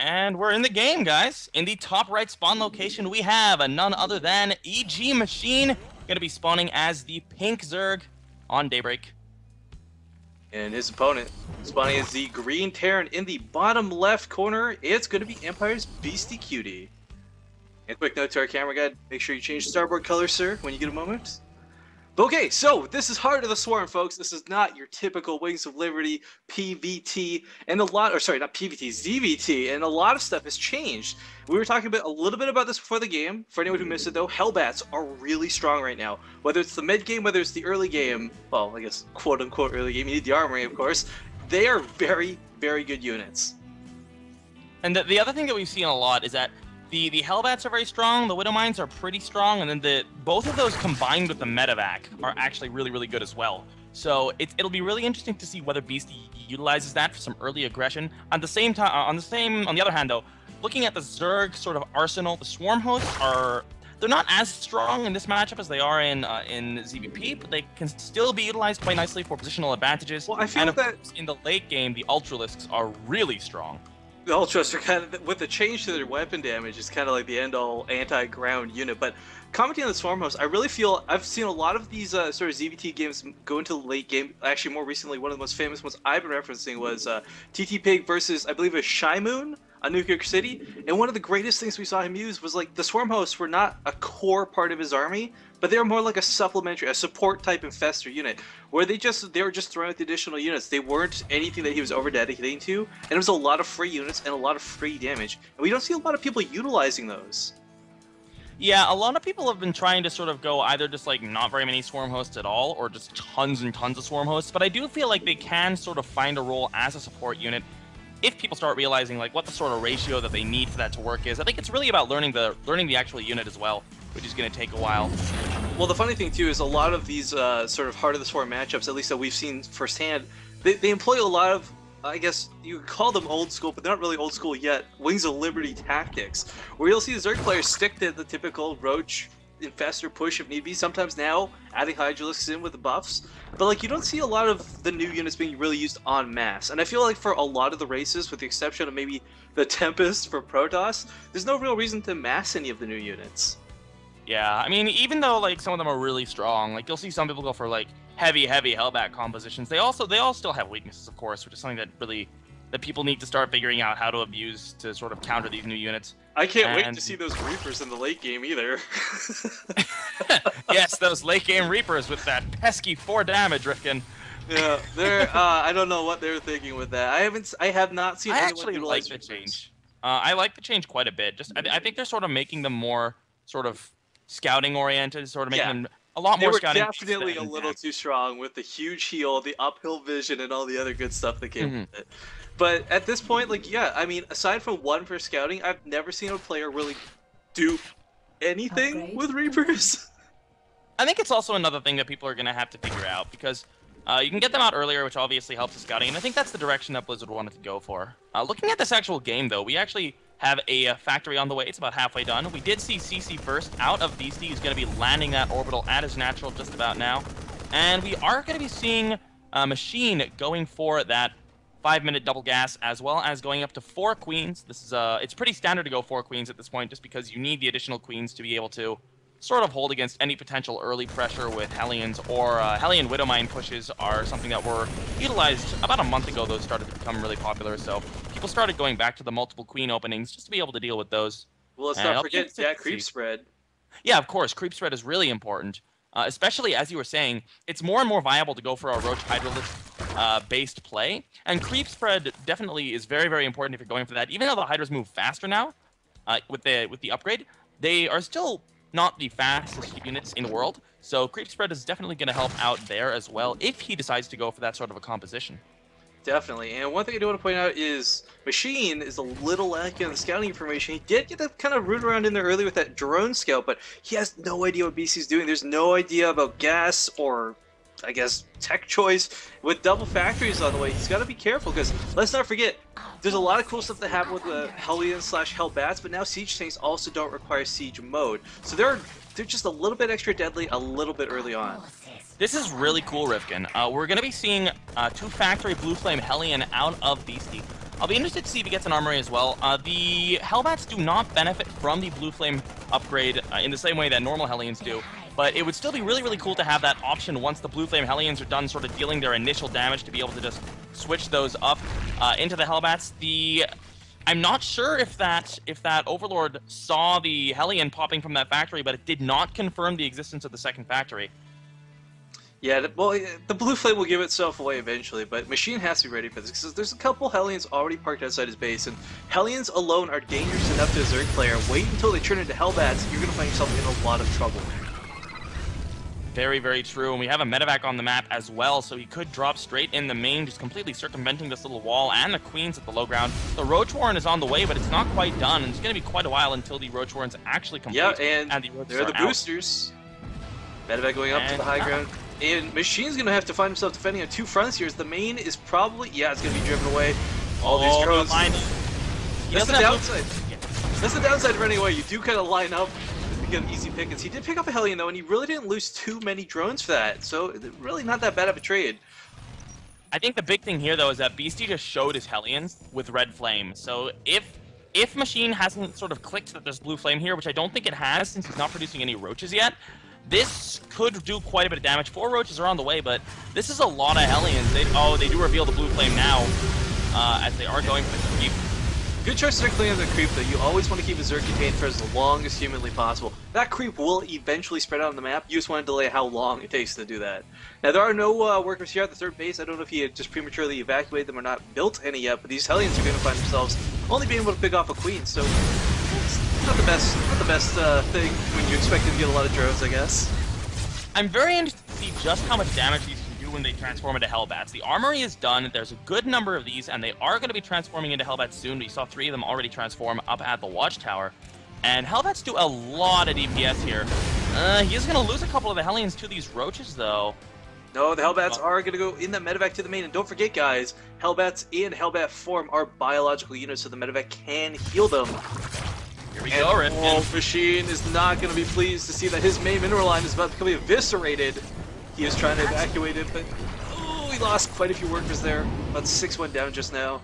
And we're in the game, guys. In the top right spawn location, we have none other than EG.Machine, going to be spawning as the pink Zerg on Daybreak. And his opponent spawning as the green Terran in the bottom left corner. It's going to be Empire.Beastyqt. And quick note to our camera guy, make sure you change the starboard color, sir, when you get a moment. Okay, so this is Heart of the Swarm, folks. This is not your typical Wings of Liberty, PVT, and not PVT, ZVT, and a lot of stuff has changed. We were talking a little bit about this before the game. For anyone who missed it, though, Hellbats are really strong right now. Whether it's the mid game, whether it's the early game, well, I guess quote-unquote early game, you need the armory, of course. They are very, very good units. And the other thing that we've seen a lot is that the Hellbats are very strong, the Widowmines are pretty strong, and then both of those combined with the Medevac are actually really, really good as well. So it'll be really interesting to see whether Beastie utilizes that for some early aggression. On the other hand, though, looking at the Zerg sort of arsenal, the Swarm hosts they're not as strong in this matchup as they are in ZVP, but they can still be utilized quite nicely for positional advantages. Well, I feel that in the late game, the Ultralisks are really strong. The Ultras are kind of, with the change to their weapon damage, is kind of like the end-all anti-ground unit. But commenting on the Swarm host, I really feel I've seen a lot of these sort of ZVT games go into the late game. Actually, more recently, one of the most famous ones I've been referencing was TT Pig versus, I believe, it was Shy Moon on Nuclear City. And one of the greatest things we saw him use was, like, the Swarm hosts were not a core part of his army, but they were more like a supplementary, a support type infestor unit, where they were just throwing out the additional units. They weren't anything that he was over dedicating to, and it was a lot of free units and a lot of free damage. And we don't see a lot of people utilizing those. Yeah, a lot of people have been trying to sort of go either just like not very many Swarm hosts at all, or just tons and tons of Swarm hosts, but I do feel like they can sort of find a role as a support unit if people start realizing like what the sort of ratio that they need for that to work is. I think it's really about learning the actual unit as well, which is going to take a while. Well, the funny thing too is a lot of these sort of Heart of the Swarm matchups, at least that we've seen firsthand, they employ a lot of, I guess you could call them old school, but they're not really old school yet, Wings of Liberty tactics, where you'll see the Zerg players stick to the typical Roach infestor push if need be, sometimes now adding Hydralisks in with the buffs, but like you don't see a lot of the new units being really used en masse. And I feel like for a lot of the races, with the exception of maybe the Tempest for Protoss, there's no real reason to mass any of the new units. Yeah, I mean, even though like some of them are really strong, like you'll see some people go for like heavy Hellbat compositions. They all still have weaknesses, of course, which is something that people need to start figuring out how to abuse to sort of counter these new units. I can't wait to see those Reapers in the late game either. Yes, those late game Reapers with that pesky 4 damage, Rifkin. Yeah, they're I don't know what they're thinking with that. I have not seen anyone actually utilize like the Reapers. change. I like the change quite a bit. I think they're sort of making them more sort of scouting oriented, sort of making them a lot more scouting. They were definitely a little too strong with the huge heal, the uphill vision, and all the other good stuff that came with it. But at this point, like, yeah, I mean, aside from one for scouting, I've never seen a player really do anything with Reapers. I think it's also another thing that people are going to have to figure out, because you can get them out earlier, which obviously helps the scouting, and I think that's the direction that Blizzard wanted to go for. Looking at this actual game, though, we actually have a factory on the way. It's about halfway done. We did see CC first out of Beastie. He's going to be landing that orbital at his natural just about now. And we are going to be seeing Machine going for that 5-minute double gas, as well as going up to 4 queens. This is it's pretty standard to go 4 queens at this point, just because you need the additional queens to be able to sort of hold against any potential early pressure with Hellions, or Hellion Widowmine pushes are something that were utilized about a month ago. Those started to become really popular, so people started going back to the multiple queen openings just to be able to deal with those. Well, let's not forget that creep spread. Yeah, of course, creep spread is really important, especially as you were saying, it's more and more viable to go for a Roach Hydralisk based play, and creep spread definitely is very, very important if you're going for that. Even though the Hydras move faster now with the upgrade, they are still not the fastest units in the world, so creep spread is definitely going to help out there as well if he decides to go for that sort of a composition. Definitely, and one thing I do want to point out is Machine is a little lacking on the scouting information. He did get that kind of root around in there early with that drone scout, but he has no idea what BC's doing. There's no idea about gas or, I guess, tech choice. With double factories on the way, he's got to be careful, because let's not forget, there's a lot of cool stuff that happen with the Hellions/Hellbats, but now Siege Tanks also don't require Siege mode. So they're just a little bit extra deadly, a little bit early on. This is really cool, Rifkin. We're going to be seeing 2 factory Blue Flame Hellion out of Beastie. I'll be interested to see if he gets an armory as well. The Hellbats do not benefit from the Blue Flame upgrade in the same way that normal Hellions do, but it would still be really, really cool to have that option once the Blue Flame Hellions are done sort of dealing their initial damage to be able to just switch those up into the Hellbats. I'm not sure if that Overlord saw the Hellion popping from that factory, but it did not confirm the existence of the second factory. Yeah, well, the Blue Flame will give itself away eventually, but Machine has to be ready for this, because there's a couple Hellions already parked outside his base, and Hellions alone are dangerous enough to a Zerg player. Wait until they turn into Hellbats, you're going to find yourself in a lot of trouble. Very, very true, and we have a medevac on the map as well, so he could drop straight in the main, just completely circumventing this little wall, and the Queen's at the low ground. The Roach Warren is on the way, but it's not quite done, and it's going to be quite a while until the Roach Warren's actually complete. Yeah, and there are the boosters. Medevac going up to the high ground. And Machine's going to have to find himself defending on two fronts here. As the main is probably, yeah, it's going to be driven away. All these drones. That's the downside. That's the downside of running away. You do kind of line up and get easy pickings. He did pick up a Hellion, though, and he really didn't lose too many drones for that. So, really not that bad of a trade. I think the big thing here, though, is that Beastie just showed his Hellions with Red Flame. So, if Machine hasn't sort of clicked that there's Blue Flame here, which I don't think it has since he's not producing any Roaches yet, this could do quite a bit of damage. 4 Roaches are on the way, but this is a lot of Hellions. They do reveal the Blue Flame now, as they are going for the creep. Good choice to clean up the creep, though. You always want to keep a Zerg contained for as long as humanly possible. That creep will eventually spread out on the map. You just want to delay how long it takes to do that. Now, there are no workers here at the third base. I don't know if he had just prematurely evacuated them or not built any yet, but these Hellions are going to find themselves only being able to pick off a Queen, so it's not the best thing when you expect to get a lot of drones, I guess. I'm very interested to see just how much damage these can do when they transform into Hellbats. The armory is done, there's a good number of these, and they are going to be transforming into Hellbats soon. We saw 3 of them already transform up at the Watchtower. And Hellbats do a lot of DPS here. He is going to lose a couple of the Hellions to these Roaches, though. No, the Hellbats are going to go in that medevac to the main, and don't forget, guys, Hellbats in Hellbat form are biological units, so the medevac can heal them. Here we go, Rifkin. Machine is not going to be pleased to see that his main mineral line is about to become eviscerated. He is trying to evacuate it, but he lost quite a few workers there. About 6 went down just now.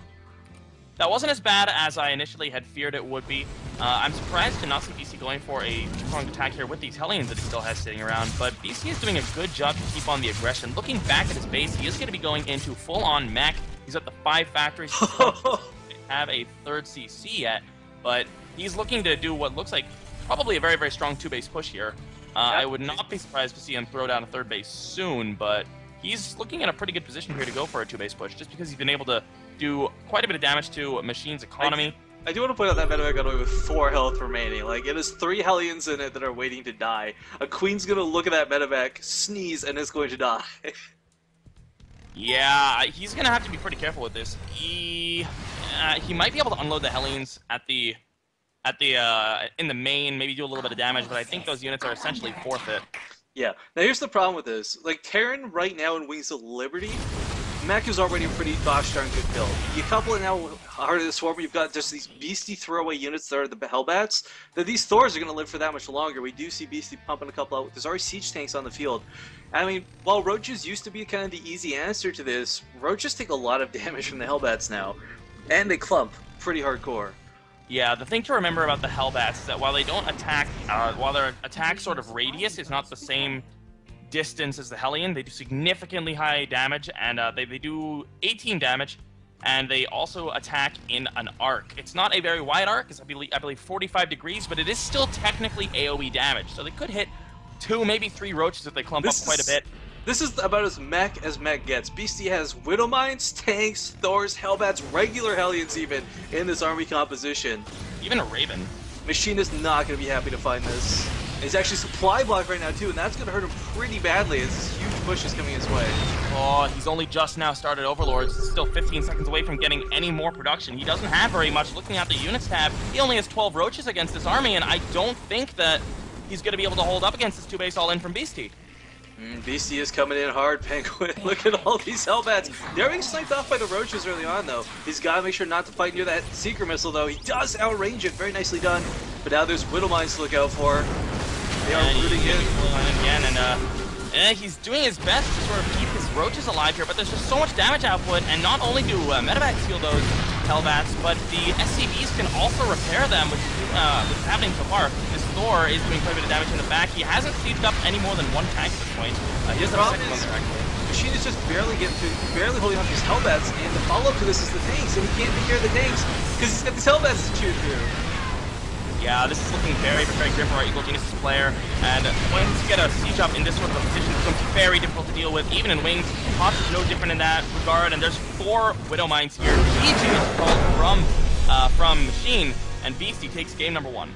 That wasn't as bad as I initially had feared it would be. I'm surprised to not see BC going for a two-pronged attack here with these Hellions that he still has sitting around, but BC is doing a good job to keep on the aggression. Looking back at his base, he is going to be going into full-on mech. He's at the 5 factories. He doesn't have a 3rd CC yet, but he's looking to do what looks like probably a very, very strong 2-base push here. I would not be surprised to see him throw down a 3rd base soon, but he's looking in a pretty good position here to go for a 2-base push, just because he's been able to do quite a bit of damage to Machine's economy. I do want to point out that medevac got away with 4 health remaining. Like, it has 3 Hellions in it that are waiting to die. A Queen's going to look at that medevac, sneeze, and is going to die. Yeah, he's going to have to be pretty careful with this. He might be able to unload the Hellions in the main, maybe do a little bit of damage, but I think those units are essentially forfeit. Yeah. Now here's the problem with this. Like, Terran right now in Wings of Liberty, mech is already a pretty gosh darn good build. You couple it now with Heart of the Swarm, you've got just these beastie throwaway units that are the Hellbats. That these Thors are going to live for that much longer. We do see Beastie pumping a couple out. There's already siege tanks on the field. I mean, while Roaches used to be kind of the easy answer to this, Roaches take a lot of damage from the Hellbats now. And they clump pretty hardcore. Yeah, the thing to remember about the Hellbats is that while they don't attack, while their attack sort of radius is not the same distance as the Hellion, they do significantly high damage, and they do 18 damage, and they also attack in an arc. It's not a very wide arc, it's I believe 45 degrees, but it is still technically AoE damage, so they could hit 2, maybe 3 Roaches if they clump up quite a bit. This is about as mech gets. Beastie has Widowmines, tanks, Thors, Hellbats, regular Hellions even, in this army composition. Even a Raven. Machine is not going to be happy to find this. And he's actually supply blocked right now too, and that's going to hurt him pretty badly as this huge push is coming his way. Oh, he's only just now started Overlords. He's still 15 seconds away from getting any more production. He doesn't have very much. Looking at the units tab, he only has 12 Roaches against this army, and I don't think that he's going to be able to hold up against this 2-base all-in from Beastie. Beastie is coming in hard, Penguin. Look at all these Hellbats. They're being sniped off by the Roaches early on, though. He's got to make sure not to fight near that Seeker missile, though. He does outrange it. Very nicely done. But now there's Widowmines to look out for. They are rooting in. Again, and he's doing his best to sort of keep his Roaches alive here, but there's just so much damage output, and not only do medevacs heal those, Hellbats, but the SCVs can also repair them, which is happening so far. This Thor is doing quite a bit of damage in the back. He hasn't sieged up any more than one tank at this point. He does have a second one there, actually. Machine is just barely getting through, barely holding on to his Hellbats, and the follow-up to this is the tanks, and he can't take care of the tanks because he's got these Hellbats to chew through. Yeah, this is looking very, very grim for our Eagle Genius player, and once you get a siege up in this sort of a position, it's going to be very difficult to deal with, even in Wings. Pops is no different in that regard, and there's 4 Widow Mines here. EG is called from Machine, and Beasty takes game number 1.